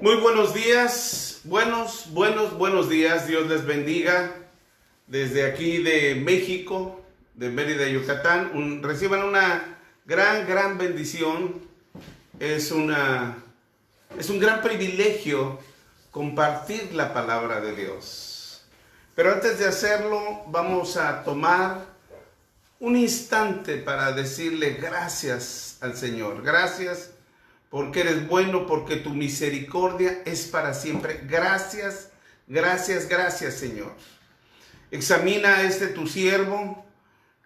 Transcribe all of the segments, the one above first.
Muy buenos días, buenos días, Dios les bendiga. Desde aquí de México, de Mérida, Yucatán, reciban una gran bendición. Es un gran privilegio compartir la palabra de Dios. Pero antes de hacerlo, vamos a tomar un instante para decirle gracias al Señor. Gracias porque eres bueno, porque tu misericordia es para siempre. Gracias, Señor. Examina a tu siervo,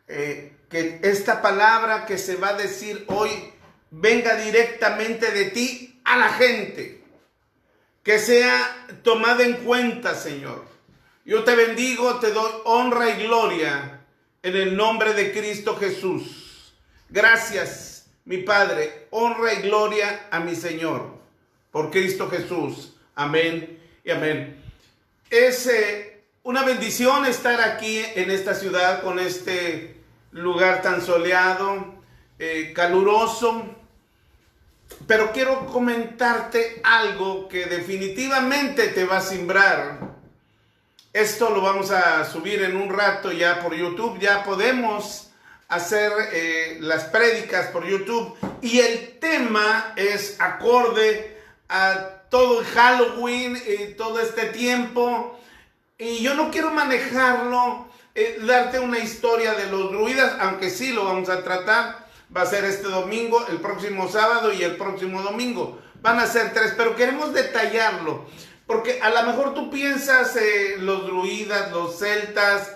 que esta palabra que se va a decir hoy venga directamente de ti a la gente, que sea tomada en cuenta, Señor. Yo te bendigo, te doy honra y gloria en el nombre de Cristo Jesús. Gracias, mi Padre, honra y gloria a mi Señor, por Cristo Jesús. Amén y amén. Es una bendición estar aquí en esta ciudad, con este lugar tan soleado, caluroso. Pero quiero comentarte algo que definitivamente te va a simbrar. Esto lo vamos a subir en un rato ya por YouTube. Ya podemos hacer las prédicas por YouTube. Y el tema es acorde a todo el Halloween y todo este tiempo. Y yo no quiero manejarlo, darte una historia de los druidas, aunque sí lo vamos a tratar. Va a ser este domingo, el próximo sábado y el próximo domingo. Van a ser 3, pero queremos detallarlo. Porque a lo mejor tú piensas los druidas, los celtas,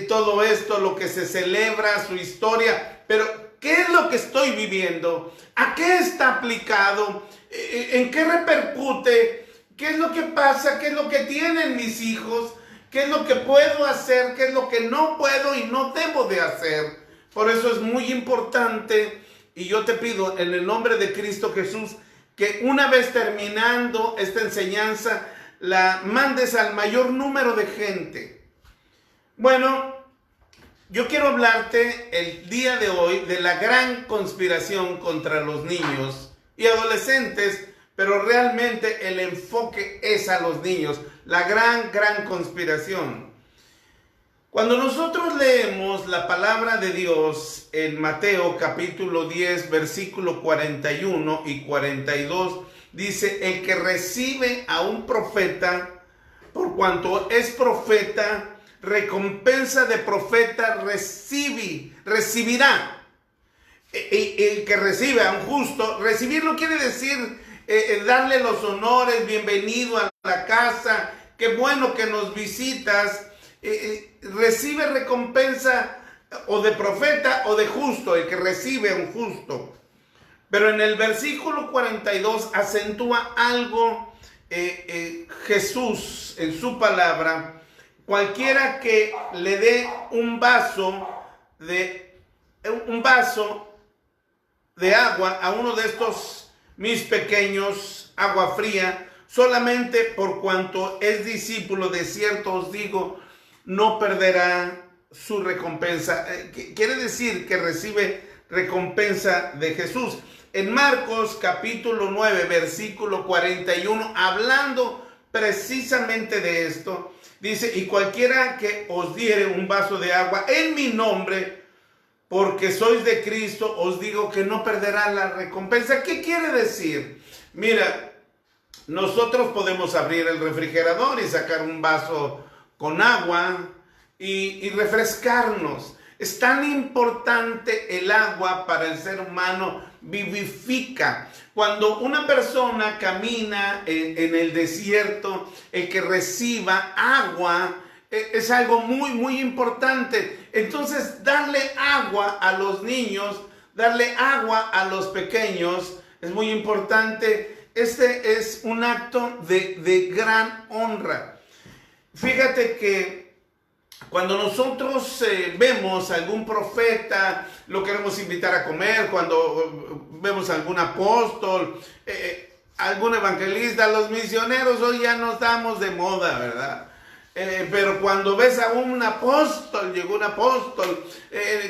todo esto, lo que se celebra, su historia. Pero, ¿qué es lo que estoy viviendo? ¿A qué está aplicado? ¿En qué repercute? ¿Qué es lo que pasa? ¿Qué es lo que tienen mis hijos? ¿Qué es lo que puedo hacer? ¿Qué es lo que no puedo y no debo de hacer? Por eso es muy importante, y yo te pido en el nombre de Cristo Jesús, que una vez terminando esta enseñanza, la mandes al mayor número de gente. Bueno, yo quiero hablarte el día de hoy de la gran conspiración contra los niños y adolescentes, pero realmente el enfoque es a los niños, la gran conspiración. Cuando nosotros leemos la palabra de Dios en Mateo capítulo 10, versículo 41 y 42, dice: el que recibe a un profeta, por cuanto es profeta, recompensa de profeta recibirá. El que recibe a un justo, recibir no quiere decir darle los honores, bienvenido a la casa, qué bueno que nos visitas. Recibe recompensa o de profeta o de justo, el que recibe a un justo. Pero en el versículo 42 acentúa algo Jesús en su palabra. Cualquiera que le dé un vaso de agua a uno de estos mis pequeños, agua fría, solamente por cuanto es discípulo, de cierto os digo, no perderá su recompensa. Quiere decir que recibe recompensa de Jesús. En Marcos capítulo 9, versículo 41, hablando precisamente de esto, dice: y cualquiera que os diere un vaso de agua en mi nombre, porque sois de Cristo, os digo que no perderá la recompensa. ¿Qué quiere decir? Mira, nosotros podemos abrir el refrigerador y sacar un vaso con agua y refrescarnos. Es tan importante el agua para el ser humano, vivifica. Cuando una persona camina en el desierto, el que reciba agua es algo muy importante. Entonces, darle agua a los niños, darle agua a los pequeños es muy importante. Este es un acto de gran honra. Fíjate que cuando nosotros vemos a algún profeta, lo queremos invitar a comer. Cuando vemos a algún apóstol, algún evangelista, los misioneros hoy ya no estamos de moda, ¿verdad? Pero cuando ves a un apóstol, llegó un apóstol,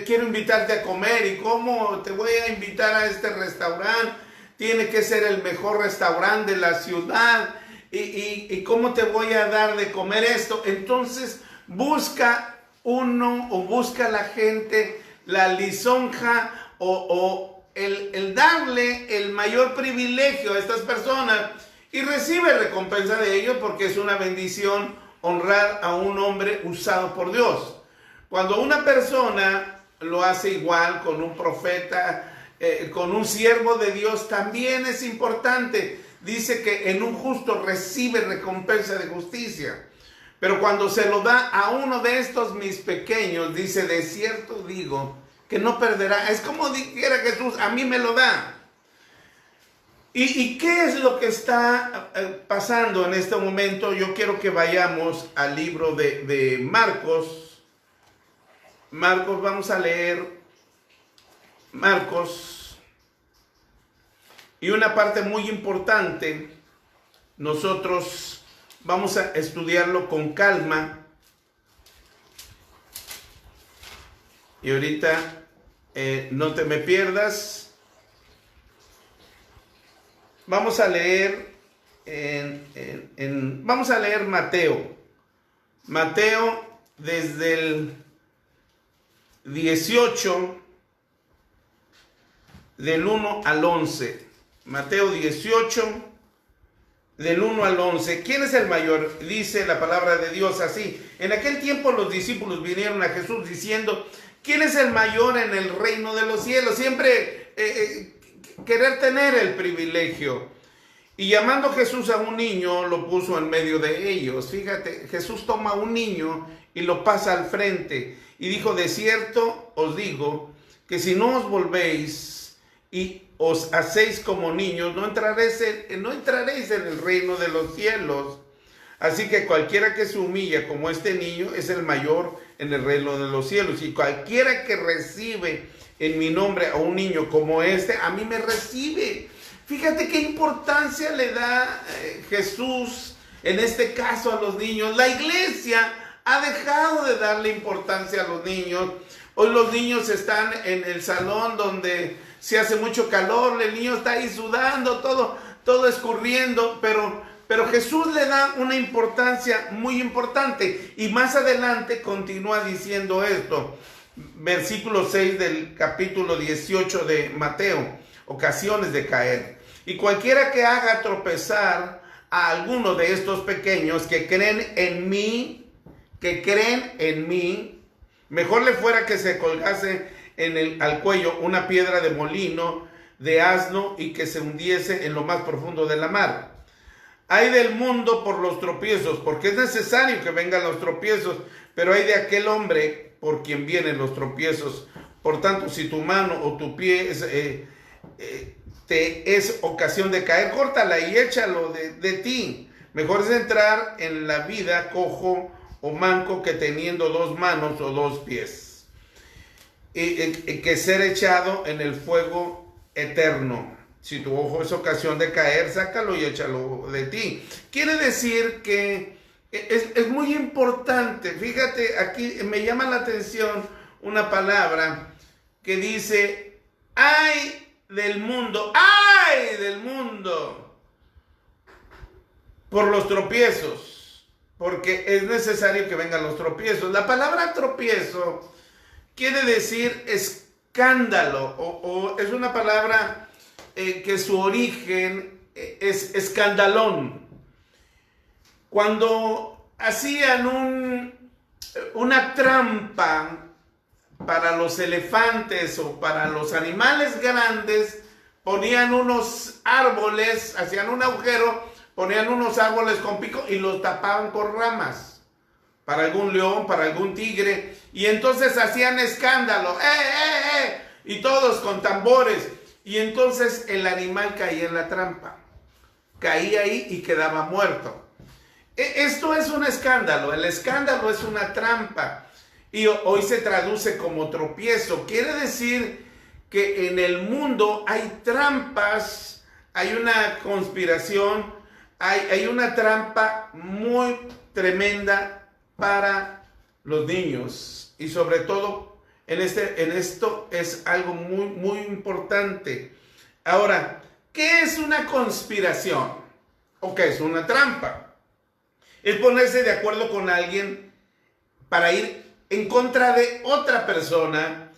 quiero invitarte a comer. ¿Y cómo te voy a invitar a este restaurante? tiene que ser el mejor restaurante de la ciudad. ¿Y cómo te voy a dar de comer esto? Entonces busca la gente la lisonja o el darle el mayor privilegio a estas personas y recibe recompensa de ellos, porque es una bendición honrar a un hombre usado por Dios. Cuando una persona lo hace igual con un profeta, con un siervo de Dios, también es importante. Dice que en un justo recibe recompensa de justicia. Pero cuando se lo da a uno de estos mis pequeños, dice, de cierto digo que no perderá. Es como dijera Jesús, a mí me lo da. ¿Y qué es lo que está pasando en este momento? Yo quiero que vayamos al libro de Marcos. Marcos, vamos a leer Marcos. Y una parte muy importante, nosotros vamos a estudiarlo con calma. Y ahorita no te me pierdas. Vamos a leer vamos a leer Mateo. Mateo desde el 18 del 1 al 11. Mateo 18 del 1 al 11. ¿Quién es el mayor? Dice la palabra de Dios así: en aquel tiempo los discípulos vinieron a Jesús diciendo, ¿quién es el mayor en el reino de los cielos? Siempre querer tener el privilegio. Y llamando Jesús a un niño, lo puso en medio de ellos. Fíjate, Jesús toma a un niño y lo pasa al frente. Y dijo, de cierto os digo, que si no os volvéis y os hacéis como niños, no entraréis en el reino de los cielos. Así que cualquiera que se humilla como este niño es el mayor en el reino de los cielos. Y cualquiera que recibe en mi nombre a un niño como este, a mí me recibe. Fíjate qué importancia le da Jesús en este caso a los niños. La iglesia ha dejado de darle importancia a los niños. Hoy los niños están en el salón donde se hace mucho calor, el niño está ahí sudando, todo escurriendo, pero Jesús le da una importancia muy importante. Y más adelante continúa diciendo esto, versículo 6 del capítulo 18 de Mateo, ocasiones de caer. Y cualquiera que haga tropezar a alguno de estos pequeños que creen en mí, mejor le fuera que se colgase al cuello una piedra de molino de asno y que se hundiese en lo más profundo de la mar. Hay del mundo por los tropiezos, porque es necesario que vengan los tropiezos, pero hay de aquel hombre por quien vienen los tropiezos. Por tanto, si tu mano o tu pie te es ocasión de caer, córtala y échalo de ti. Mejor es entrar en la vida cojo o manco que teniendo dos manos o dos pies, que ser echado en el fuego eterno. Si tu ojo es ocasión de caer, sácalo y échalo de ti. Quiere decir que es muy importante. Fíjate, aquí me llama la atención una palabra que dice, ¡ay del mundo! ¡Ay del mundo! Por los tropiezos, porque es necesario que vengan los tropiezos. La palabra tropiezo quiere decir escándalo, o es una palabra que su origen es escandalón. Cuando hacían una trampa para los elefantes o para los animales grandes, ponían unos árboles, hacían un agujero, ponían unos árboles con pico y los tapaban con ramas, para algún león, para algún tigre, y entonces hacían escándalo, y todos con tambores, y entonces el animal caía en la trampa, caía ahí y quedaba muerto. Esto es un escándalo, el escándalo es una trampa. Y hoy se traduce como tropiezo. Quiere decir que en el mundo hay trampas, hay una conspiración, hay una trampa muy tremenda para los niños. Y sobre todo en esto es algo muy, muy importante. Ahora, ¿Qué es una conspiración? ¿O qué es una trampa? Es ponerse de acuerdo con alguien para ir en contra de otra persona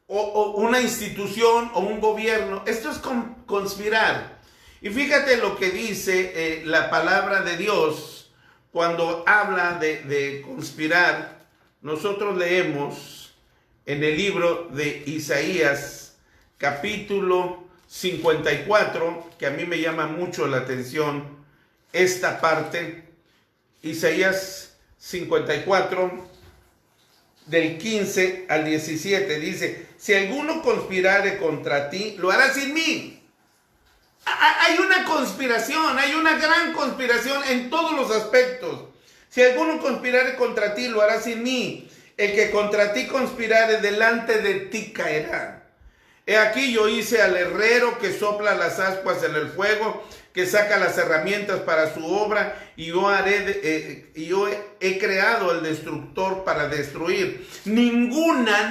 o una institución o un gobierno. Esto es conspirar. Y fíjate lo que dice la palabra de Dios cuando habla de conspirar. Nosotros leemos en el libro de Isaías, capítulo 54, que a mí me llama mucho la atención esta parte. Isaías 54, del 15 al 17, dice: si alguno conspirare contra ti, lo hará sin mí. Hay una conspiración, hay una gran conspiración en todos los aspectos. Si alguno conspirare contra ti, lo hará sin mí. El que contra ti conspirare, delante de ti caerá. He aquí yo hice al herrero que sopla las ascuas en el fuego, que saca las herramientas para su obra, y yo he creado el destructor para destruir. Ninguna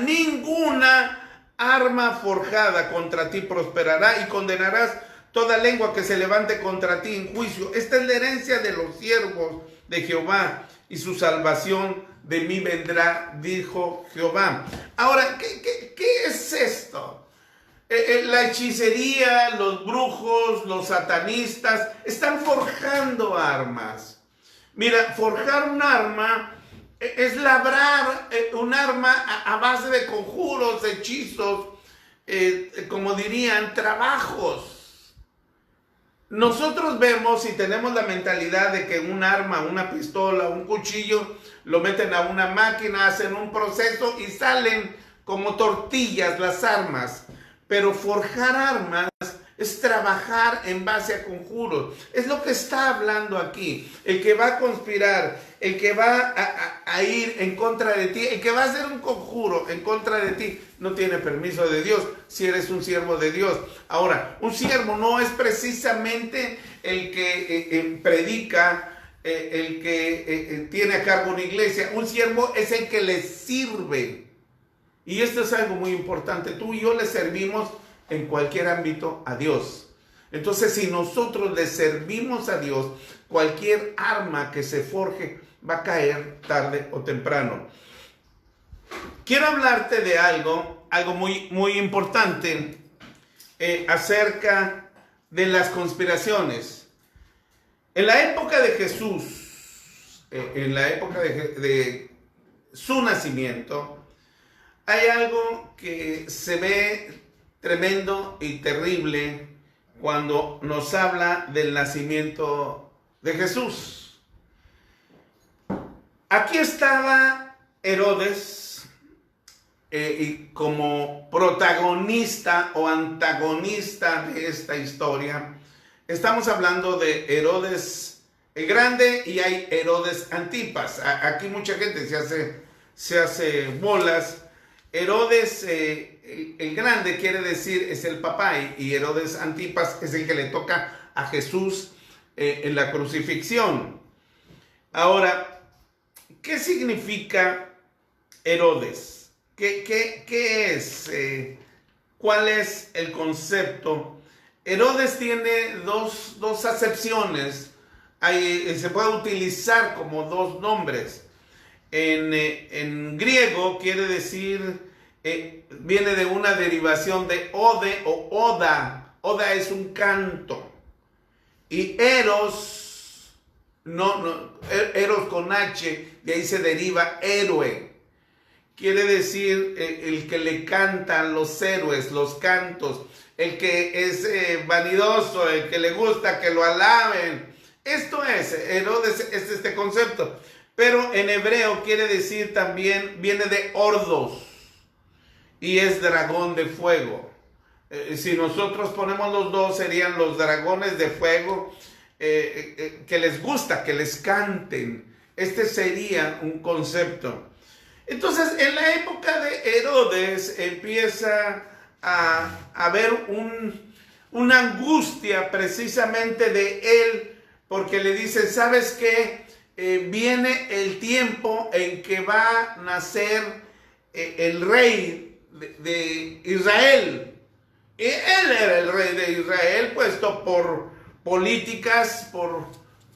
arma forjada contra ti prosperará, y condenarás toda lengua que se levante contra ti en juicio. Esta es la herencia de los siervos de Jehová, y su salvación de mí vendrá, dijo Jehová. Ahora, ¿qué es esto? La hechicería, los brujos, los satanistas están forjando armas. Mira, forjar un arma es labrar un arma a base de conjuros, hechizos, como dirían, trabajos. Nosotros vemos y tenemos la mentalidad de que un arma, una pistola, un cuchillo, lo meten a una máquina, hacen un proceso y salen como tortillas las armas. Pero forjar armas es trabajar en base a conjuros. Es lo que está hablando aquí. El que va a conspirar, el que va a ir en contra de ti, el que va a hacer un conjuro en contra de ti, no tiene permiso de Dios si eres un siervo de Dios. Ahora, un siervo no es precisamente el que predica, el que tiene a cargo una iglesia. Un siervo es el que le sirve. Y esto es algo muy importante. Tú y yo le servimos en cualquier ámbito a Dios. Entonces, si nosotros le servimos a Dios, cualquier arma que se forje va a caer tarde o temprano. Quiero hablarte de algo muy importante acerca de las conspiraciones. En la época de Jesús, en la época de su nacimiento, hay algo que se ve tremendo y terrible cuando nos habla del nacimiento de Jesús. Aquí estaba Herodes y como protagonista o antagonista de esta historia, estamos hablando de Herodes el Grande y hay Herodes Antipas. Aquí mucha gente se hace bolas. Herodes el Grande quiere decir es el papá y Herodes Antipas es el que le toca a Jesús en la crucifixión. Ahora, ¿qué significa Herodes? ¿Qué es? ¿Cuál es el concepto? Herodes tiene dos acepciones. Se puede utilizar como dos nombres. En griego quiere decir, viene de una derivación de ode o oda. Oda es un canto. Y eros, eros con H, de ahí se deriva héroe. Quiere decir el que le cantan los héroes, los cantos. El que es vanidoso, el que le gusta que lo alaben. Esto es, Herodes es este concepto. Pero en hebreo quiere decir también, viene de ordos y es dragón de fuego. Si nosotros ponemos los dos, serían los dragones de fuego que les gusta, que les canten. Este sería un concepto. Entonces, en la época de Herodes empieza a haber una angustia precisamente de él, porque le dice, ¿sabes qué? Viene el tiempo en que va a nacer el rey de Israel. Él era el rey de Israel, puesto por políticas, por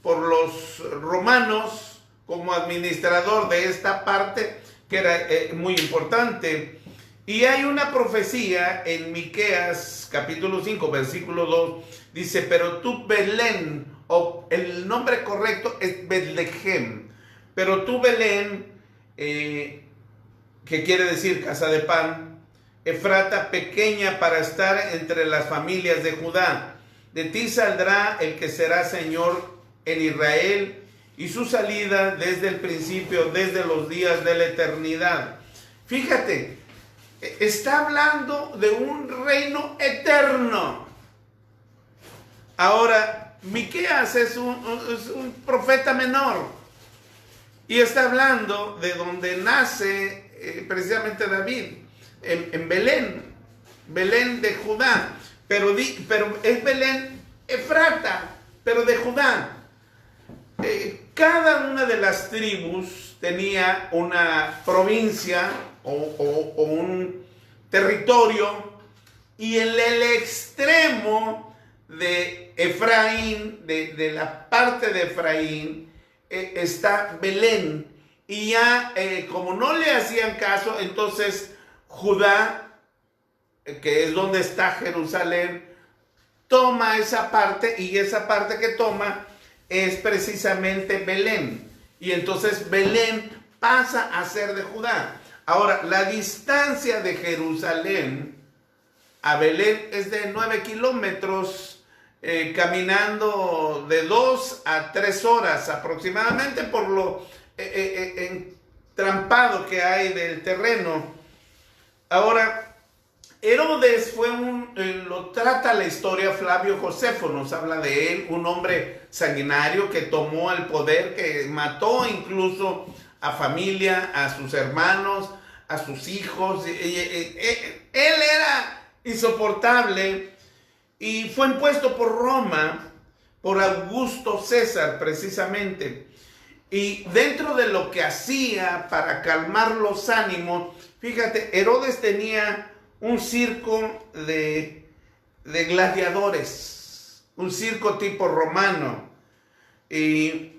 los romanos, como administrador de esta parte, que era muy importante. Y hay una profecía en Miqueas, capítulo 5, versículo 2, dice, pero tú, Belén, o el nombre correcto es Betlehem, pero tú, Belén, que quiere decir casa de pan, Efrata, pequeña para estar entre las familias de Judá. De ti saldrá el que será Señor en Israel, y su salida desde el principio, desde los días de la eternidad. Fíjate, está hablando de un reino eterno. Ahora, Miqueas es un profeta menor, y está hablando de donde nace precisamente David, en Belén, Belén de Judá, pero es Belén Efrata, pero de Judá. Cada una de las tribus tenía una provincia o un territorio, y en el extremo de Efraín, de la parte de Efraín, está Belén. Y ya como no le hacían caso, entonces Judá, que es donde está Jerusalén, toma esa parte, y esa parte que toma es precisamente Belén. Y entonces Belén pasa a ser de Judá. Ahora, la distancia de Jerusalén a Belén es de 9 kilómetros, caminando de 2 a 3 horas aproximadamente, por lo entrampado que hay del terreno. Ahora, Herodes fue lo trata la historia, Flavio Josefo nos habla de él, un hombre sanguinario que tomó el poder, que mató incluso a familia, a sus hermanos, a sus hijos. Él era insoportable y fue impuesto por Roma, por Augusto César precisamente. Y dentro de lo que hacía para calmar los ánimos, fíjate, Herodes tenía un circo de gladiadores, un circo tipo romano. Y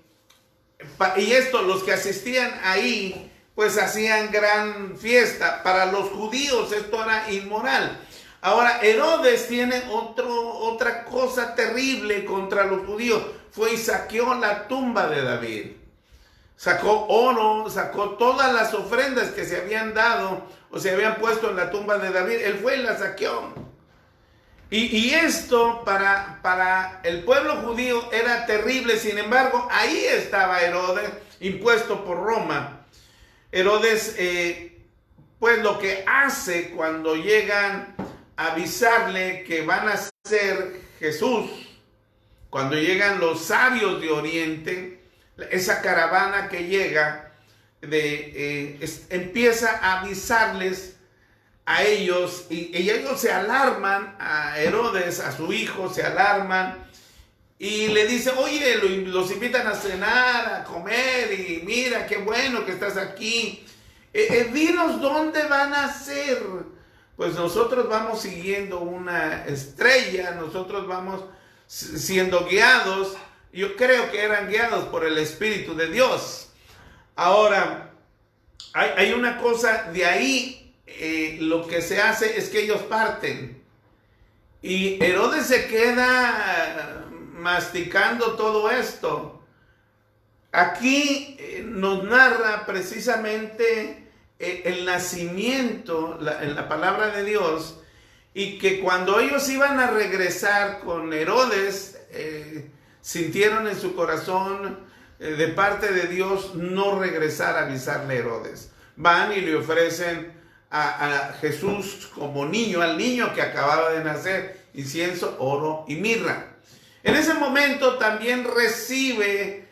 esto, los que asistían ahí, pues hacían gran fiesta. Para los judíos esto era inmoral. Ahora, Herodes tiene otra cosa terrible contra los judíos. Fue y saqueó la tumba de David. Sacó oro, sacó todas las ofrendas que se habían dado o se habían puesto en la tumba de David. Él fue y la saqueó. Y esto para el pueblo judío era terrible. Sin embargo, ahí estaba Herodes, impuesto por Roma. Herodes, pues lo que hace cuando llegan a avisarle que van a ser Jesús, cuando llegan los sabios de Oriente, esa caravana que llega, empieza a avisarles a ellos, y ellos se alarman, a Herodes, a su hijo, se alarman, y le dice, oye, los invitan a cenar, a comer, y mira, qué bueno que estás aquí, dinos dónde van a ser. Pues nosotros vamos siguiendo una estrella, nosotros vamos siendo guiados. Yo creo que eran guiados por el Espíritu de Dios. Ahora, hay una cosa de ahí, lo que se hace es que ellos parten. Y Herodes se queda masticando todo esto. Aquí nos narra precisamente el nacimiento en la palabra de Dios, y que cuando ellos iban a regresar con Herodes, sintieron en su corazón de parte de Dios no regresar a avisarle a Herodes. Van y le ofrecen a Jesús como niño, al niño que acababa de nacer, incienso, oro y mirra. En ese momento también recibe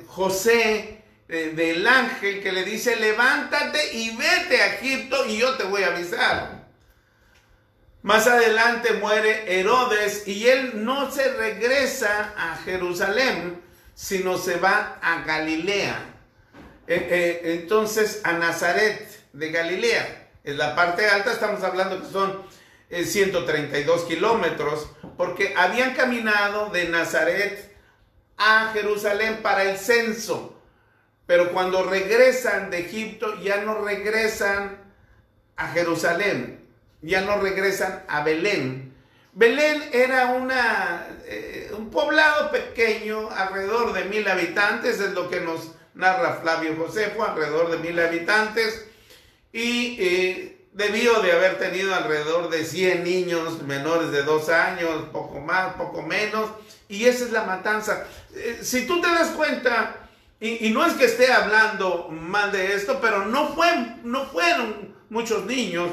José del ángel que le dice, levántate y vete a Egipto y yo te voy a avisar. Más adelante muere Herodes y él no se regresa a Jerusalén, sino se va a Galilea. Entonces a Nazaret de Galilea. En la parte alta estamos hablando que son 132 kilómetros, porque habían caminado de Nazaret a Jerusalén para el censo, pero cuando regresan de Egipto ya no regresan a Jerusalén, ya no regresan a Belén. Belén era un poblado pequeño, alrededor de 1000 habitantes, es lo que nos narra Flavio Josefo, alrededor de 1000 habitantes, y debió de haber tenido alrededor de 100 niños menores de 2 años, poco más, poco menos, y esa es la matanza. Si tú te das cuenta, y no es que esté hablando mal de esto, pero no fueron muchos niños,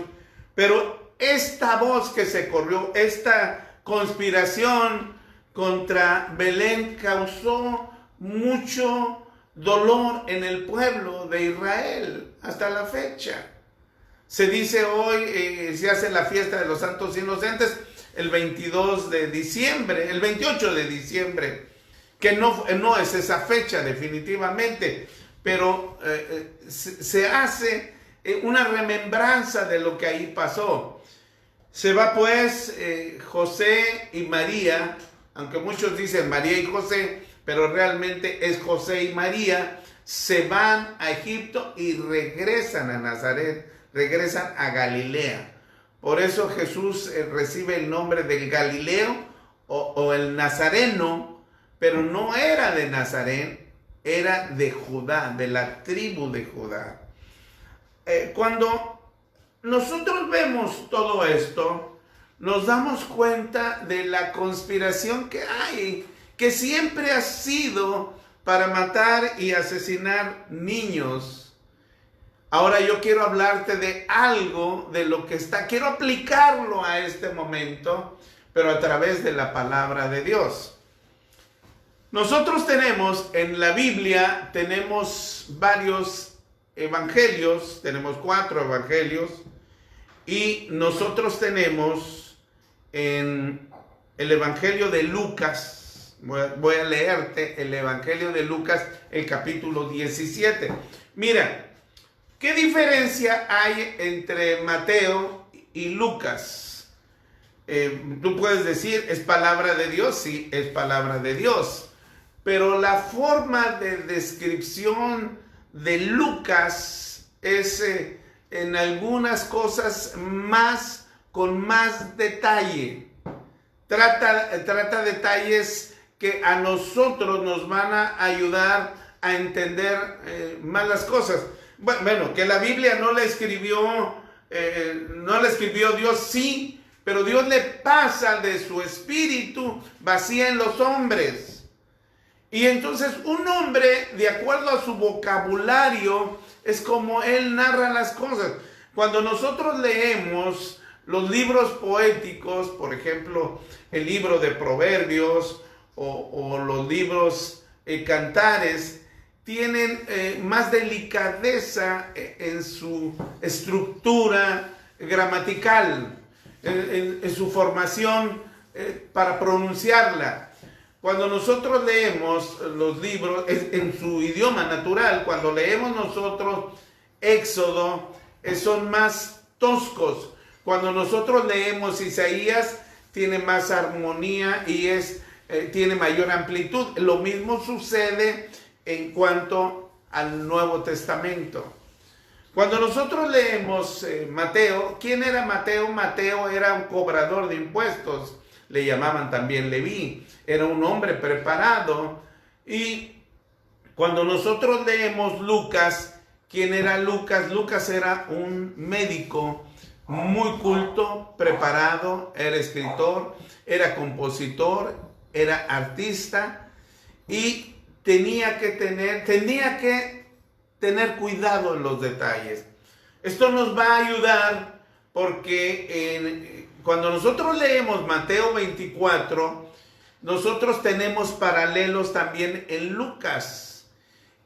pero esta voz que se corrió, esta conspiración contra Belén causó mucho dolor en el pueblo de Israel hasta la fecha. Se dice hoy, se hace la fiesta de los santos inocentes el 22 de diciembre, el 28 de diciembre, que no es esa fecha definitivamente, pero se hace una remembranza de lo que ahí pasó. Se va pues José y María, aunque muchos dicen María y José, pero realmente es José y María, se van a Egipto y regresan a Nazaret, regresan a Galilea. Por eso Jesús recibe el nombre del Galileo o el Nazareno, pero no era de Nazaret, era de Judá, de la tribu de Judá. Cuando nosotros vemos todo esto, nos damos cuenta de la conspiración que hay, que siempre ha sido para matar y asesinar niños. Ahora yo quiero hablarte de algo de lo que quiero aplicarlo a este momento, pero a través de la palabra de Dios. Nosotros tenemos en la Biblia, tenemos varios evangelios, tenemos 4 evangelios, y nosotros tenemos en el evangelio de Lucas, voy a leerte el evangelio de Lucas, el capítulo 17. Mira, ¿qué diferencia hay entre Mateo y Lucas? Tú puedes decir, ¿es palabra de Dios? Sí, es palabra de Dios. Pero la forma de descripción de Lucas es en algunas cosas con más detalle. Trata detalles que a nosotros nos van a ayudar a entender más las cosas. Bueno, que la Biblia no la escribió Dios, sí, pero Dios le pasa de su espíritu, vacía en los hombres. Y entonces un hombre, de acuerdo a su vocabulario, es como él narra las cosas. Cuando nosotros leemos los libros poéticos, por ejemplo, el libro de Proverbios o los libros cantares, tienen más delicadeza en su estructura gramatical, en su formación para pronunciarla. Cuando nosotros leemos los libros en su idioma natural, cuando leemos nosotros Éxodo, son más toscos. Cuando nosotros leemos Isaías, tiene más armonía y tiene mayor amplitud. Lo mismo sucede en cuanto al Nuevo Testamento. Cuando nosotros leemos Mateo, ¿quién era Mateo? Mateo era un cobrador de impuestos. Le llamaban también Leví, era un hombre preparado. Y cuando nosotros leemos Lucas, ¿quién era Lucas? Lucas era un médico muy culto, preparado, era escritor, era compositor, era artista y tenía que tener cuidado en los detalles. Esto nos va a ayudar porque cuando nosotros leemos Mateo 24, nosotros tenemos paralelos también en Lucas.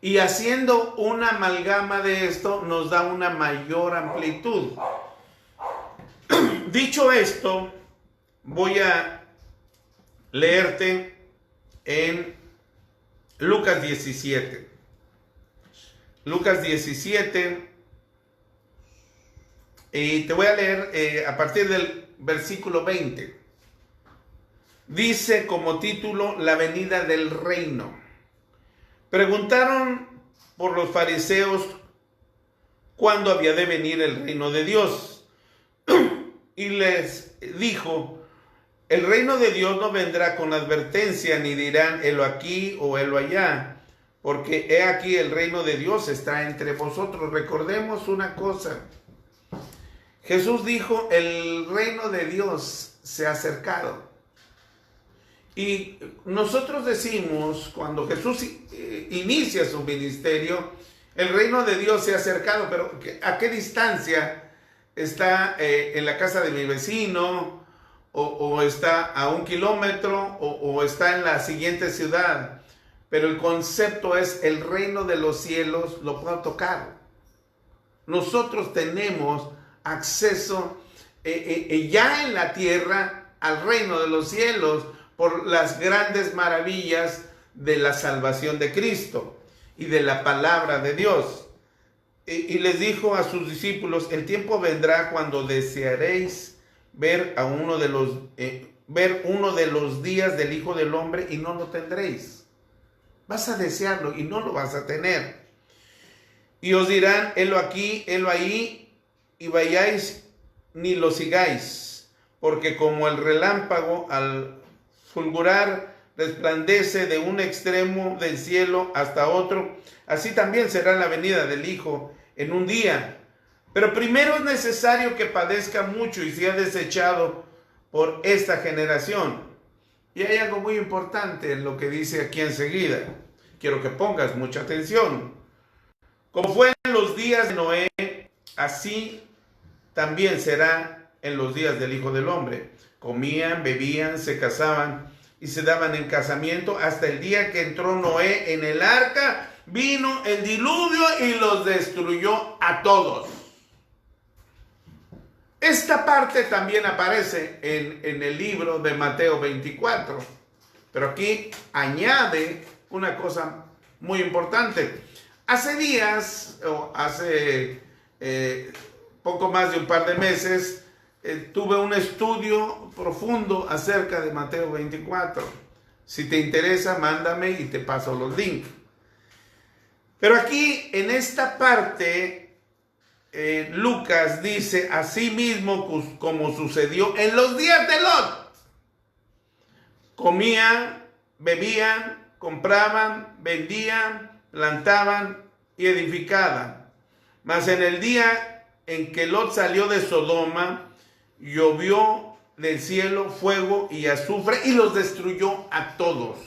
Y haciendo una amalgama de esto nos da una mayor amplitud. Dicho esto, voy a leerte en Lucas 17. Lucas 17. Y te voy a leer a partir del versículo 20. Dice como título, la venida del reino. Preguntaron por los fariseos cuándo había de venir el reino de Dios. Y les dijo, el reino de Dios no vendrá con advertencia, ni dirán, helo aquí o helo allá, porque he aquí el reino de Dios está entre vosotros. Recordemos una cosa. Jesús dijo, el reino de Dios se ha acercado. Y nosotros decimos, cuando Jesús inicia su ministerio, el reino de Dios se ha acercado, pero ¿a qué distancia está en la casa de mi vecino? O está a 1 kilómetro, o está en la siguiente ciudad. Pero el concepto es, el reino de los cielos lo puedo tocar. Nosotros tenemos acceso ya en la tierra al reino de los cielos por las grandes maravillas de la salvación de Cristo y de la palabra de Dios. Y les dijo a sus discípulos, el tiempo vendrá cuando desearéis ver uno de los días del Hijo del Hombre y no lo tendréis. Vas a desearlo y no lo vas a tener. Y os dirán, helo aquí, helo ahí, y vayáis ni lo sigáis, porque como el relámpago al fulgurar resplandece de un extremo del cielo hasta otro, así también será la venida del Hijo en un día. Pero primero es necesario que padezca mucho y sea desechado por esta generación. Y hay algo muy importante en lo que dice aquí enseguida. Quiero que pongas mucha atención. Como fue en los días de Noé, así también será en los días del Hijo del Hombre. Comían, bebían, se casaban y se daban en casamiento hasta el día que entró Noé en el arca. Vino el diluvio y los destruyó a todos. Esta parte también aparece en el libro de Mateo 24. Pero aquí añade una cosa muy importante. Hace días, o hace poco más de un par de meses, tuve un estudio profundo acerca de Mateo 24. Si te interesa, mándame y te paso los links. Pero aquí, en esta parte, Lucas dice, así mismo como sucedió en los días de Lot. Comían, bebían, compraban, vendían, plantaban y edificaban. Mas en el día en que Lot salió de Sodoma, llovió del cielo fuego y azufre y los destruyó a todos.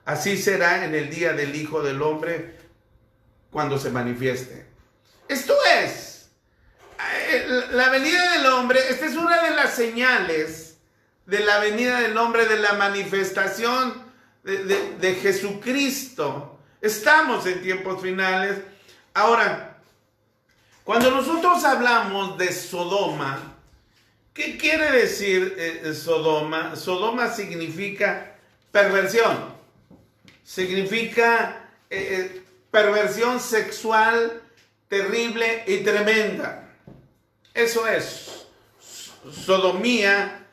Así será en el día del Hijo del Hombre cuando se manifieste. Esto es, la venida del hombre, esta es una de las señales de la venida del hombre, de la manifestación de Jesucristo. Estamos en tiempos finales. Ahora, cuando nosotros hablamos de Sodoma, ¿qué quiere decir Sodoma? Sodoma significa perversión. Significa perversión sexual terrible y tremenda. Eso es. Sodomía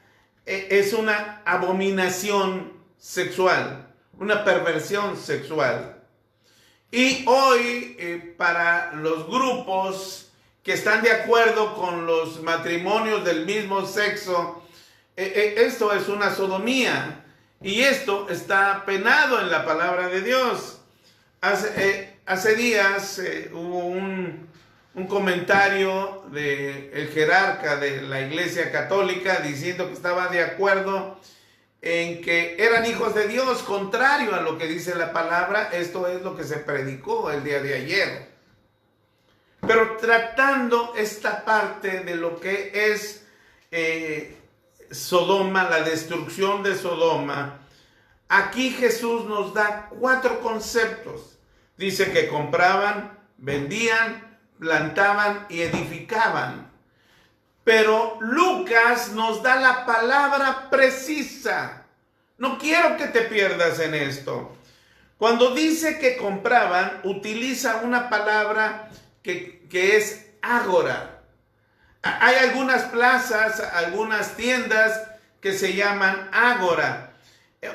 es una abominación sexual, una perversión sexual. Y hoy, para los grupos que están de acuerdo con los matrimonios del mismo sexo, esto es una sodomía. Y esto está penado en la palabra de Dios. Hace días hubo un comentario del jerarca de la Iglesia Católica diciendo que estaba de acuerdo en que eran hijos de Dios, contrario a lo que dice la palabra. Esto es lo que se predicó el día de ayer. Pero tratando esta parte de lo que es Sodoma, la destrucción de Sodoma, aquí Jesús nos da 4 conceptos. Dice que compraban, vendían, plantaban y edificaban. Pero Lucas nos da la palabra precisa. No quiero que te pierdas en esto. Cuando dice que compraban, utiliza una palabra que es ágora. Hay algunas plazas, algunas tiendas que se llaman ágora,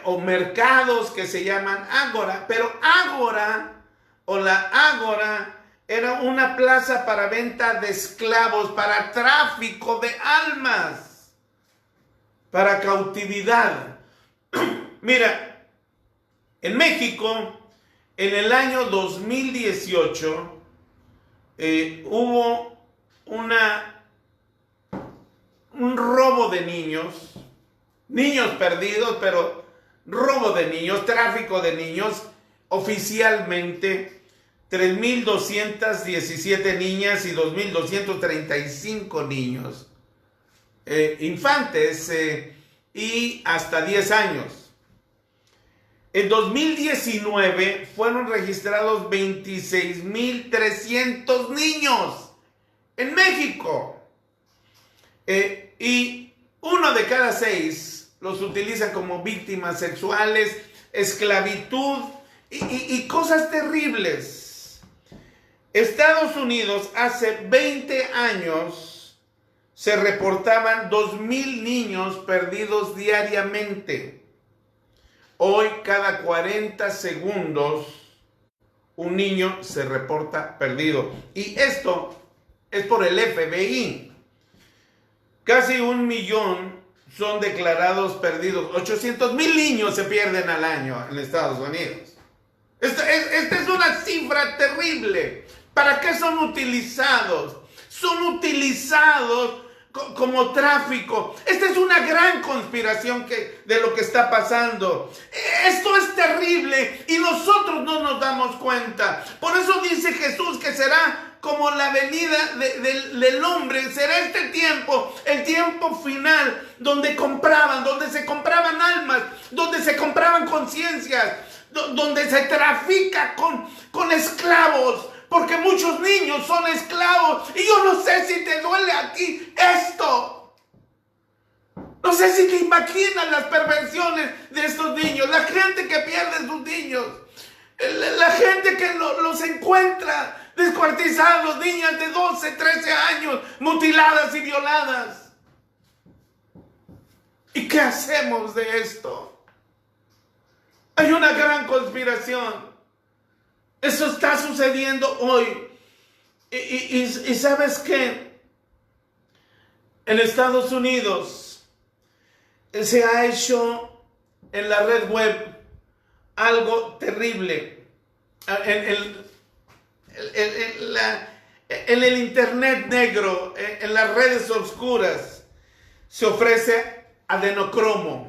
o mercados que se llaman ágora, pero ágora o la ágora era una plaza para venta de esclavos, para tráfico de almas, para cautividad. Mira, en México, en el año 2018, hubo un robo de niños perdidos, pero robo de niños, tráfico de niños, oficialmente 3,217 niñas y 2,235 niños, infantes y hasta 10 años. En 2019 fueron registrados 26,300 niños en México. Y 1 de cada 6 los utilizan como víctimas sexuales, esclavitud y cosas terribles. Estados Unidos hace 20 años se reportaban 2,000 niños perdidos diariamente. Hoy, cada 40 segundos, un niño se reporta perdido. Y esto es por el FBI. Casi 1 millón son declarados perdidos. 800,000 niños se pierden al año en Estados Unidos. Esta es una cifra terrible. ¿Para qué son utilizados? Son utilizados como tráfico. Esta es una gran conspiración de lo que está pasando. Esto es terrible y nosotros no nos damos cuenta. Por eso dice Jesús que será como la venida del hombre. Será este tiempo, el tiempo final, donde se compraban almas, donde se compraban conciencias, donde se trafica con esclavos. Porque muchos niños son esclavos. Y yo no sé si te duele a ti esto. No sé si te imaginas las perversiones de estos niños. La gente que pierde a sus niños. La gente que los encuentra descuartizados. Niñas de 12, 13 años. Mutiladas y violadas. ¿Y qué hacemos de esto? Hay una gran conspiración. Eso está sucediendo hoy. Y ¿sabes qué? En Estados Unidos se ha hecho en la red web algo terrible. En el internet negro, en las redes oscuras, se ofrece adenocromo.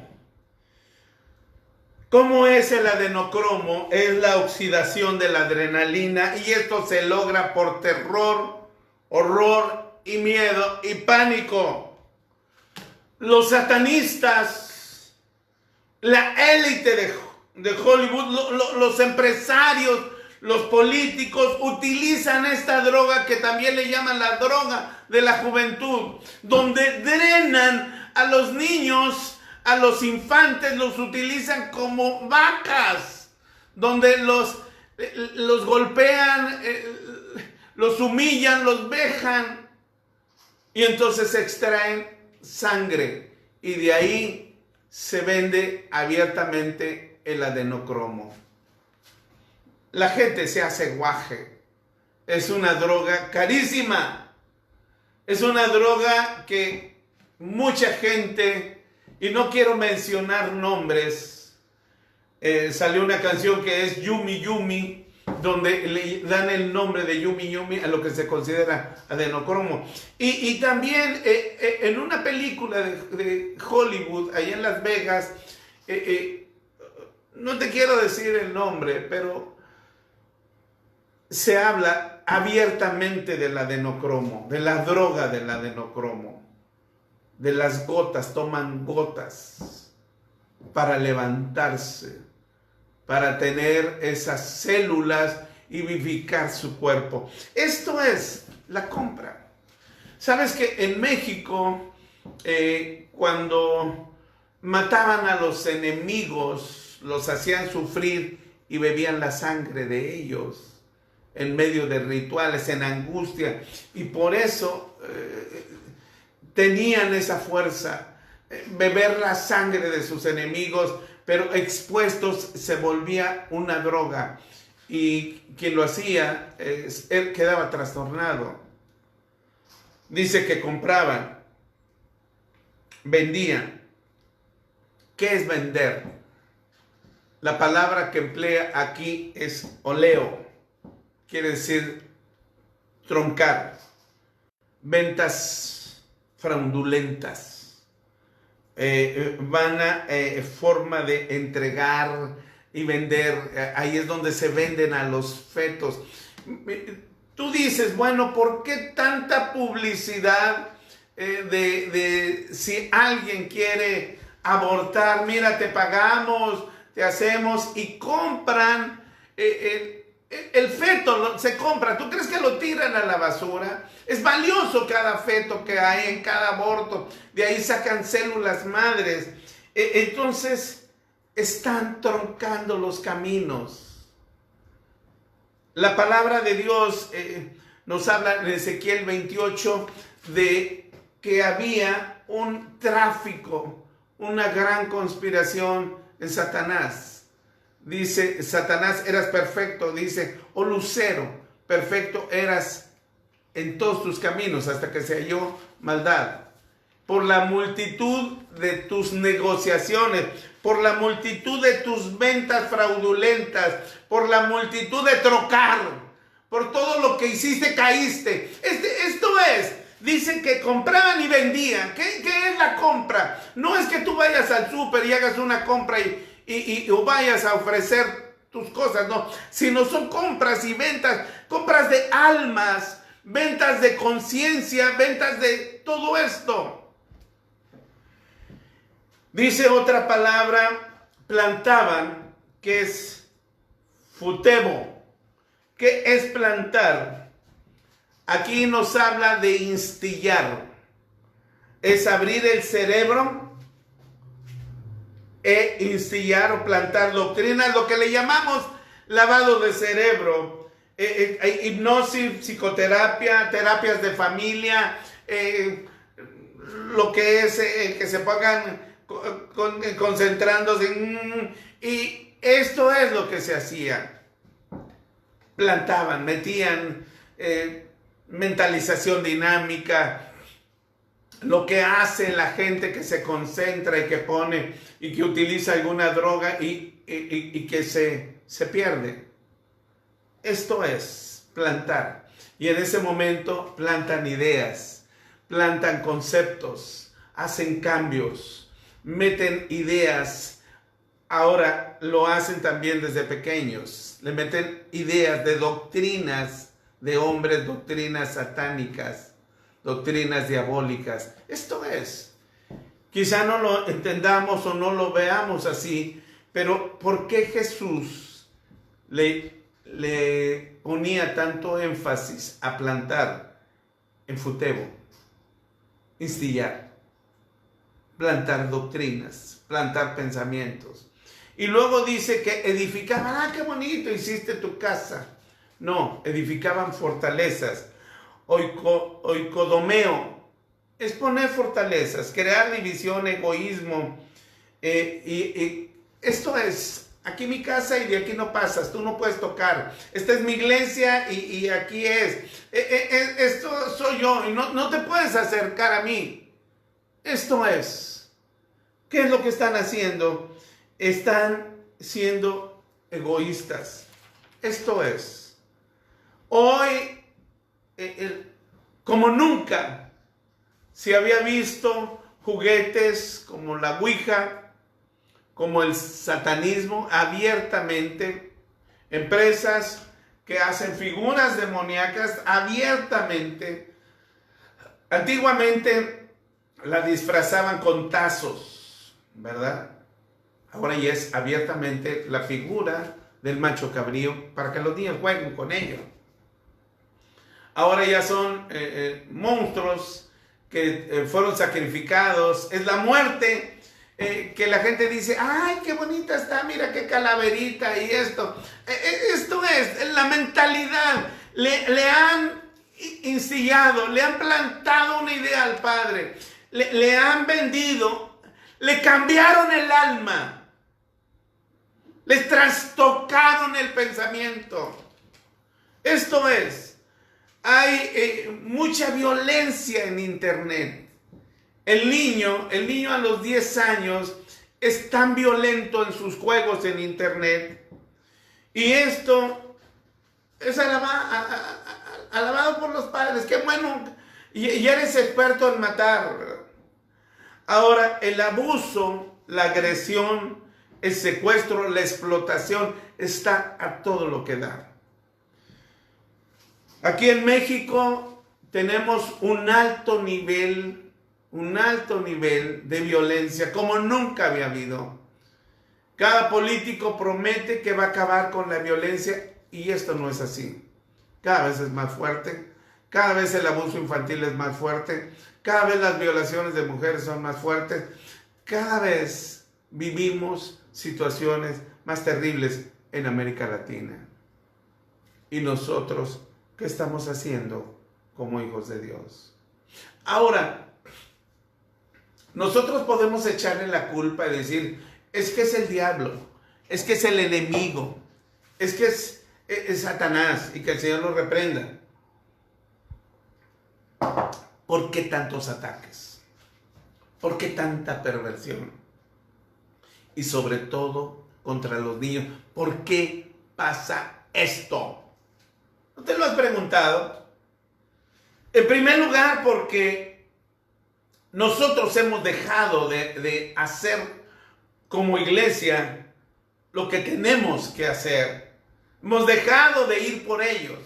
¿Cómo es el adenocromo? Es la oxidación de la adrenalina y esto se logra por terror, horror y miedo y pánico. Los satanistas, la élite de Hollywood, los empresarios, los políticos utilizan esta droga que también le llaman la droga de la juventud, donde drenan a los niños, a los infantes, los utilizan como vacas, donde los golpean, los humillan, los vejan y entonces extraen sangre y de ahí se vende abiertamente el adenocromo. La gente se hace guaje. Es una droga carísima. Es una droga que mucha gente, y no quiero mencionar nombres, salió una canción que es Yumi Yumi, donde le dan el nombre de Yumi Yumi a lo que se considera adenocromo. Y también en una película de Hollywood, allá en Las Vegas, no te quiero decir el nombre, pero se habla abiertamente del adenocromo, de la droga del adenocromo. De las gotas, toman gotas para levantarse, para tener esas células y vivificar su cuerpo. Esto es la compra. ¿Sabes que en México, cuando mataban a los enemigos, los hacían sufrir y bebían la sangre de ellos en medio de rituales, en angustia? Y por eso tenían esa fuerza, beber la sangre de sus enemigos, pero expuestos se volvía una droga. Y quien lo hacía, él quedaba trastornado. Dice que compraban, vendían. ¿Qué es vender? La palabra que emplea aquí es oleo. Quiere decir troncar. Ventas fraudulentas. Forma de entregar y vender. Ahí es donde se venden a los fetos. Tú dices, bueno, ¿por qué tanta publicidad de si alguien quiere abortar? Mira, te pagamos, te hacemos, y compran el feto, se compra. ¿Tú crees que lo tiran a la basura? Es valioso cada feto que hay en cada aborto. De ahí sacan células madres. Entonces, están troncando los caminos. La palabra de Dios nos habla en Ezequiel 28 de que había un tráfico, una gran conspiración en Satanás. Dice, Satanás, eras perfecto, dice, oh lucero, perfecto eras en todos tus caminos hasta que se halló maldad. Por la multitud de tus negociaciones, por la multitud de tus ventas fraudulentas, por la multitud de trocar, por todo lo que hiciste, caíste. Esto es, dicen que compraban y vendían. ¿Qué es la compra? No es que tú vayas al súper y hagas una compra o vayas a ofrecer tus cosas, no, sino son compras y ventas, compras de almas, ventas de conciencia, ventas de todo esto. Dice otra palabra, plantaban, que es futebo. ¿Qué es plantar? Aquí nos habla de instillar. Es abrir el cerebro e instillar o plantar doctrinas, lo que le llamamos lavado de cerebro, hipnosis, psicoterapia, terapias de familia, lo que es que se pongan concentrándose y esto es lo que se hacía. Plantaban, metían mentalización dinámica, lo que hace la gente que se concentra y que pone y que utiliza alguna droga y que se pierde. Esto es plantar. Y en ese momento plantan ideas, plantan conceptos, hacen cambios, meten ideas. Ahora lo hacen también desde pequeños. Le meten ideas de doctrinas de hombres, doctrinas satánicas, doctrinas diabólicas. Esto es. Quizá no lo entendamos o no lo veamos así, pero ¿por qué Jesús le ponía tanto énfasis a plantar en futebo? Instillar. Plantar doctrinas, plantar pensamientos. Y luego dice que edificaban, qué bonito, hiciste tu casa. No, edificaban fortalezas. Oikodomeo es poner fortalezas, crear división, egoísmo. Esto es, aquí mi casa y de aquí no pasas, tú no puedes tocar. Esta es mi iglesia y aquí es. Esto soy yo y no te puedes acercar a mí. Esto es. ¿Qué es lo que están haciendo? Están siendo egoístas. Esto es. Hoy, como nunca, se había visto juguetes como la Ouija, como el satanismo, abiertamente. Empresas que hacen figuras demoníacas abiertamente. Antiguamente la disfrazaban con tazos, ¿verdad? Ahora ya es abiertamente la figura del macho cabrío para que los niños jueguen con ello. Ahora ya son monstruos que fueron sacrificados. Es la muerte que la gente dice, ¡ay, qué bonita está! Mira qué calaverita y esto. Esto es la mentalidad. Le han instigado, le han plantado una idea al padre, le han vendido, le cambiaron el alma, les trastocaron el pensamiento. Esto es, hay mucha violencia en internet. El niño a los 10 años es tan violento en sus juegos en internet. Y esto es alabado por los padres. Qué bueno, y eres experto en matar. Ahora, el abuso, la agresión, el secuestro, la explotación está a todo lo que da. Aquí en México tenemos un alto nivel de violencia como nunca había habido. Cada político promete que va a acabar con la violencia y esto no es así. Cada vez es más fuerte, cada vez el abuso infantil es más fuerte, cada vez las violaciones de mujeres son más fuertes, cada vez vivimos situaciones más terribles en América Latina. Y nosotros, ¿qué estamos haciendo como hijos de Dios? Ahora, nosotros podemos echarle la culpa y decir, es que es el diablo, es que es el enemigo, es que es Satanás y que el Señor lo reprenda. ¿Por qué tantos ataques? ¿Por qué tanta perversión? Y sobre todo contra los niños. ¿Por qué pasa esto? ¿No te lo has preguntado? En primer lugar, porque nosotros hemos dejado de hacer como iglesia lo que tenemos que hacer. Hemos dejado de ir por ellos.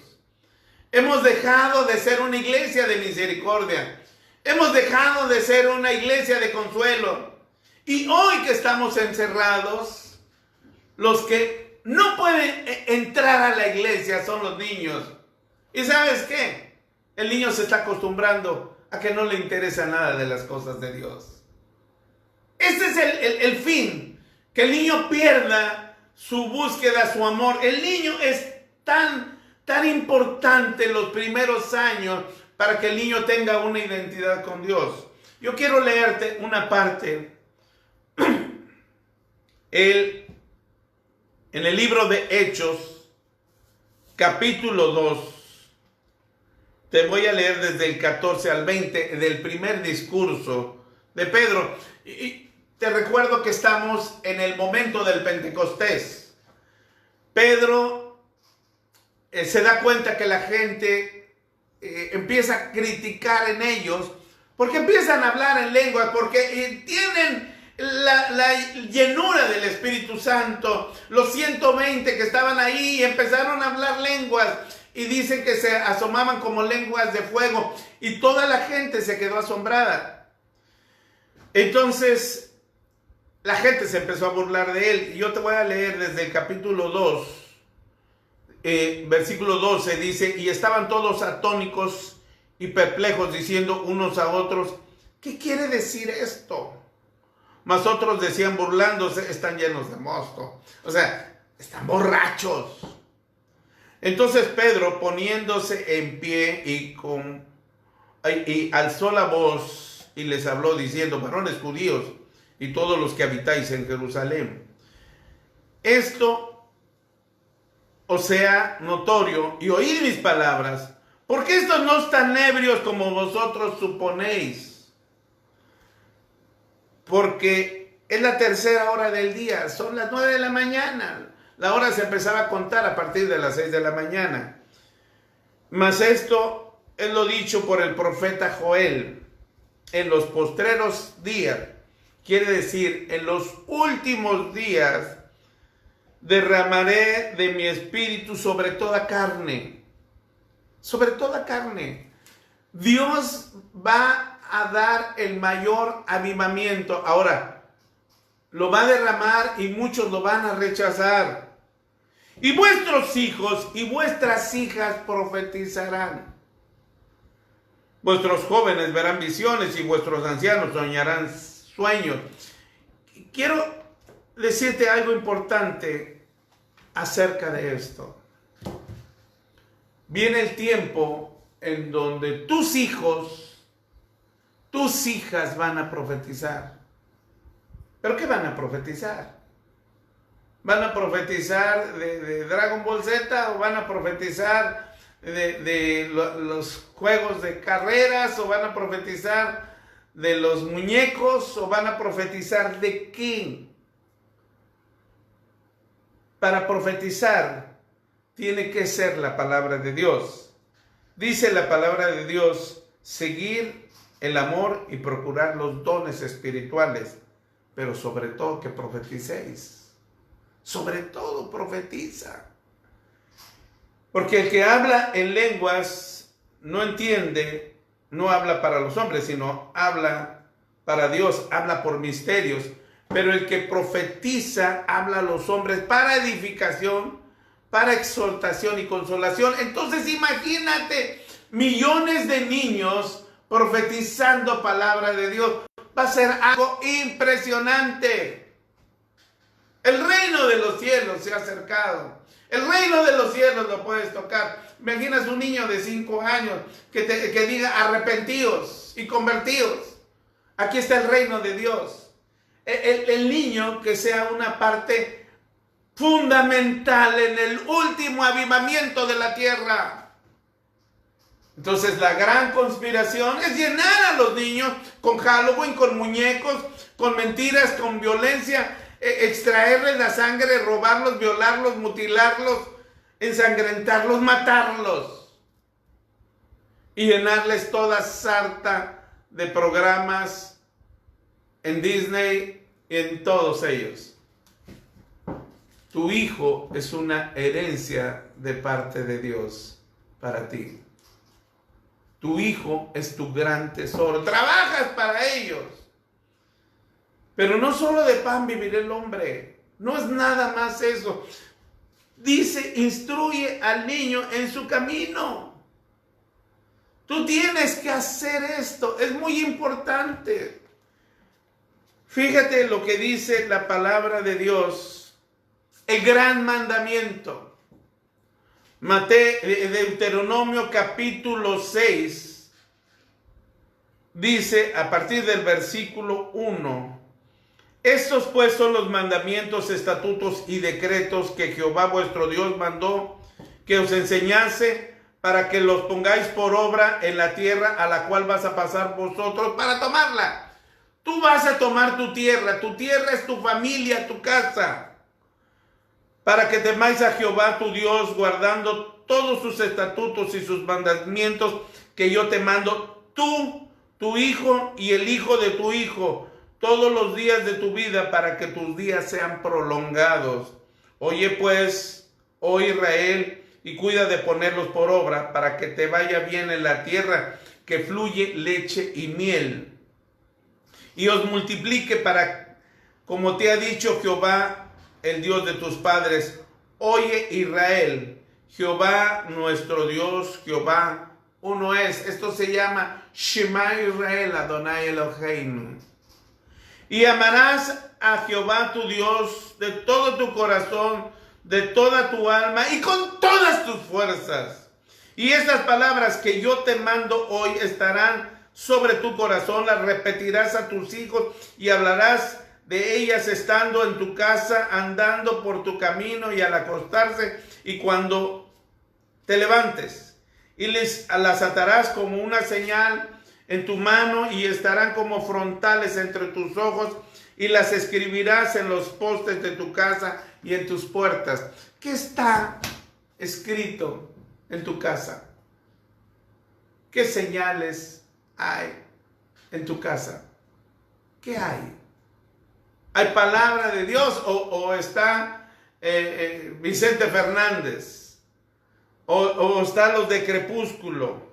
Hemos dejado de ser una iglesia de misericordia. Hemos dejado de ser una iglesia de consuelo. Y hoy que estamos encerrados, los que no pueden entrar a la iglesia son los niños. ¿Y sabes qué? El niño se está acostumbrando a que no le interesa nada de las cosas de Dios. Este es el fin, que el niño pierda su búsqueda, su amor. El niño es tan importante los primeros años para que el niño tenga una identidad con Dios. Yo quiero leerte una parte en el libro de Hechos, capítulo 2. Te voy a leer desde el 14 al 20 del primer discurso de Pedro. Y te recuerdo que estamos en el momento del Pentecostés. Pedro se da cuenta que la gente empieza a criticar en ellos porque empiezan a hablar en lenguas, porque tienen la llenura del Espíritu Santo. Los 120 que estaban ahí empezaron a hablar lenguas y dicen que se asomaban como lenguas de fuego y toda la gente se quedó asombrada. Entonces la gente se empezó a burlar de él. Y yo te voy a leer desde el capítulo 2, versículo 12, dice: y estaban todos atónicos y perplejos, diciendo unos a otros, ¿qué quiere decir esto? Mas otros decían burlándose, están llenos de mosto. O sea, están borrachos. Entonces Pedro, poniéndose en pie y alzó la voz y les habló diciendo: varones judíos y todos los que habitáis en Jerusalén, esto os sea notorio y oíd mis palabras, porque estos no están ebrios como vosotros suponéis, porque es la tercera hora del día, son las 9 de la mañana. La hora se empezaba a contar a partir de las 6 de la mañana. Mas esto es lo dicho por el profeta Joel: en los postreros días, quiere decir, en los últimos días, derramaré de mi espíritu sobre toda carne. Sobre toda carne. Dios va a dar el mayor avivamiento. Ahora, lo va a derramar y muchos lo van a rechazar. Y vuestros hijos y vuestras hijas profetizarán. Vuestros jóvenes verán visiones y vuestros ancianos soñarán sueños. Quiero decirte algo importante acerca de esto. Viene el tiempo en donde tus hijos, tus hijas van a profetizar. ¿Pero qué van a profetizar? ¿Van a profetizar de Dragon Ball Z o van a profetizar de los juegos de carreras o van a profetizar de los muñecos o van a profetizar de qué? Para profetizar tiene que ser la palabra de Dios. Dice la palabra de Dios, seguir el amor y procurar los dones espirituales, pero sobre todo que profeticéis. Sobre todo profetiza. Porque el que habla en lenguas no entiende, no habla para los hombres, sino habla para Dios, habla por misterios. Pero el que profetiza habla a los hombres para edificación, para exhortación y consolación. Entonces imagínate millones de niños profetizando palabra de Dios. Va a ser algo impresionante. El reino de los cielos se ha acercado. El reino de los cielos lo puedes tocar. Imaginas un niño de 5 años que diga arrepentíos y convertíos. Aquí está el reino de Dios. El niño que sea una parte fundamental en el último avivamiento de la tierra. Entonces la gran conspiración es llenar a los niños con Halloween, con muñecos, con mentiras, con violencia, extraerles la sangre, robarlos, violarlos, mutilarlos, ensangrentarlos, matarlos y llenarles toda sarta de programas en Disney y en todos ellos. Tu hijo es una herencia de parte de Dios para ti. Tu hijo es tu gran tesoro. Trabajas para ellos. Pero no solo de pan vivirá el hombre. No es nada más eso. Dice, instruye al niño en su camino. Tú tienes que hacer esto. Es muy importante. Fíjate lo que dice la palabra de Dios, el gran mandamiento. Deuteronomio capítulo 6, dice a partir del versículo 1, estos pues son los mandamientos, estatutos y decretos que Jehová vuestro Dios mandó que os enseñase para que los pongáis por obra en la tierra a la cual vas a pasar vosotros para tomarla. Tú vas a tomar tu tierra es tu familia, tu casa, para que temáis a Jehová tu Dios, guardando todos sus estatutos y sus mandamientos que yo te mando, tú, tu hijo y el hijo de tu hijo, todos los días de tu vida, para que tus días sean prolongados. Oye pues, oh Israel, y cuida de ponerlos por obra, para que te vaya bien en la tierra que fluye leche y miel, y os multiplique para, como te ha dicho Jehová, el Dios de tus padres. Oye Israel, Jehová nuestro Dios, Jehová uno es. Esto se llama Shema Israel, Adonai Eloheinu. Y amarás a Jehová tu Dios de todo tu corazón, de toda tu alma y con todas tus fuerzas. Y estas palabras que yo te mando hoy estarán sobre tu corazón, las repetirás a tus hijos y hablarás de ellas estando en tu casa, andando por tu camino y al acostarse y cuando te levantes. Y las atarás como una señal en tu mano y estarán como frontales entre tus ojos y las escribirás en los postes de tu casa y en tus puertas. ¿Qué está escrito en tu casa? ¿Qué señales hay en tu casa? ¿Qué hay? ¿Hay palabra de Dios o está Vicente Fernández? ¿O están los de Crepúsculo?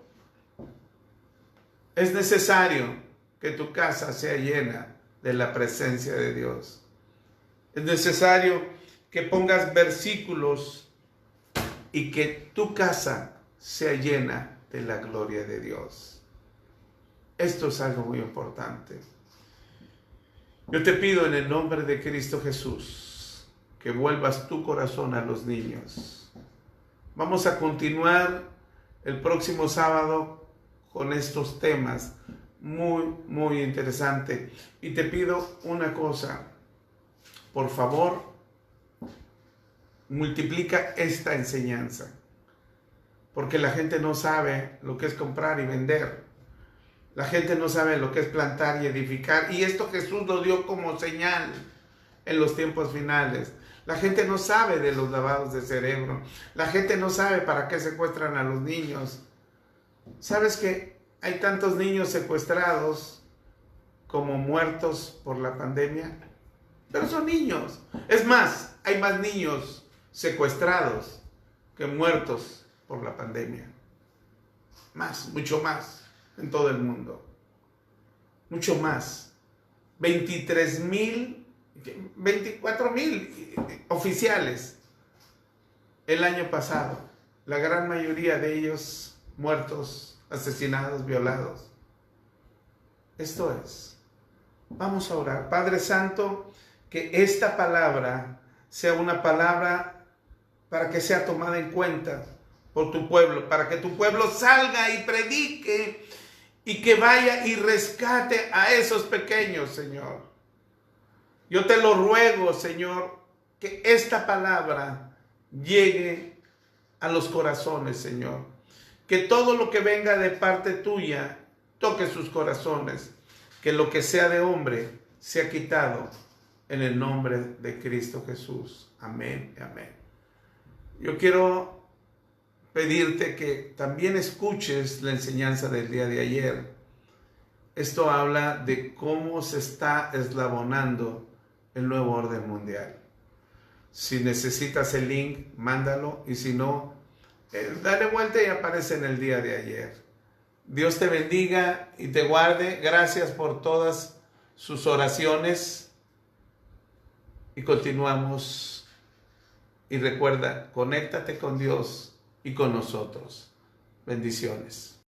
Es necesario que tu casa sea llena de la presencia de Dios. Es necesario que pongas versículos y que tu casa sea llena de la gloria de Dios. Esto es algo muy importante. Yo te pido en el nombre de Cristo Jesús que vuelvas tu corazón a los niños. Vamos a continuar el próximo sábado con estos temas muy, muy interesante. Y te pido una cosa, por favor, multiplica esta enseñanza, porque la gente no sabe lo que es comprar y vender. La gente no sabe lo que es plantar y edificar. Y esto Jesús lo dio como señal en los tiempos finales. La gente no sabe de los lavados de cerebro. La gente no sabe para qué secuestran a los niños. ¿Sabes que hay tantos niños secuestrados como muertos por la pandemia? Pero son niños. Es más, hay más niños secuestrados que muertos por la pandemia. Más, mucho más. En todo el mundo, mucho más. 24,000 oficiales el año pasado, la gran mayoría de ellos muertos, asesinados, violados. Esto es, vamos a orar. Padre Santo, que esta palabra sea una palabra para que sea tomada en cuenta por tu pueblo, para que tu pueblo salga y predique y que vaya y rescate a esos pequeños, Señor. Yo te lo ruego, Señor, que esta palabra llegue a los corazones, Señor. Que todo lo que venga de parte tuya toque sus corazones. Que lo que sea de hombre sea quitado en el nombre de Cristo Jesús. Amén, amén. Yo quiero pedirte que también escuches la enseñanza del día de ayer. Esto habla de cómo se está eslabonando el nuevo orden mundial. Si necesitas el link, mándalo, y si no, dale vuelta y aparece en el día de ayer. Dios te bendiga y te guarde. Gracias por todas sus oraciones. Y continuamos. Y recuerda, conéctate con Dios y con nosotros. Bendiciones.